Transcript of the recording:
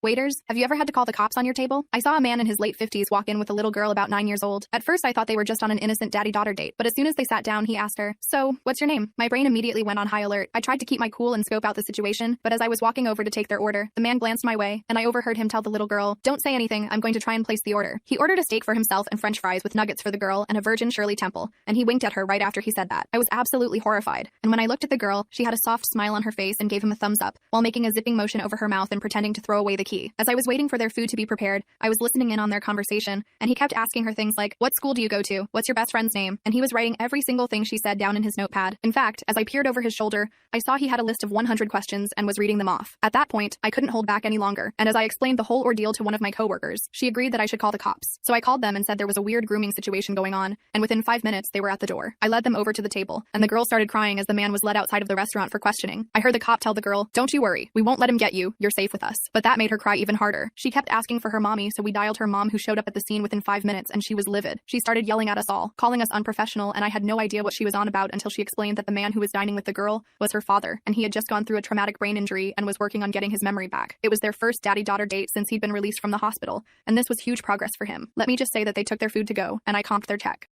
Waiters, have you ever had to call the cops on your table? I saw a man in his late 50s walk in with a little girl about 9 years old. At first, I thought they were just on an innocent daddy-daughter date, but as soon as they sat down, he asked her, "So, what's your name?" My brain immediately went on high alert. I tried to keep my cool and scope out the situation, but as I was walking over to take their order, the man glanced my way, and I overheard him tell the little girl, "Don't say anything, I'm going to try and place the order." He ordered a steak for himself and french fries with nuggets for the girl and a Virgin Shirley Temple, and he winked at her right after he said that. I was absolutely horrified, and when I looked at the girl, she had a soft smile on her face and gave him a thumbs up, while making a zipping motion over her mouth and pretending to throw away the key. As I was waiting for their food to be prepared, I was listening in on their conversation, and he kept asking her things like, "What school do you go to? What's your best friend's name?" And he was writing every single thing she said down in his notepad. In fact, as I peered over his shoulder, I saw he had a list of 100 questions and was reading them off. At that point, I couldn't hold back any longer, and as I explained the whole ordeal to one of my coworkers, she agreed that I should call the cops. So I called them and said there was a weird grooming situation going on, and within 5 minutes, they were at the door. I led them over to the table, and the girl started crying as the man was led outside of the restaurant for questioning. I heard the cop tell the girl, "Don't you worry, we won't let him get you, you're safe with us." But that made her cry even harder. She kept asking for her mommy, so we dialed her mom, who showed up at the scene within 5 minutes, and she was livid. She started yelling at us all, calling us unprofessional, and I had no idea what she was on about until she explained that the man who was dining with the girl was her father, and he had just gone through a traumatic brain injury and was working on getting his memory back. It was their first daddy-daughter date since he'd been released from the hospital, and this was huge progress for him. Let me just say that they took their food to go, and I comped their check.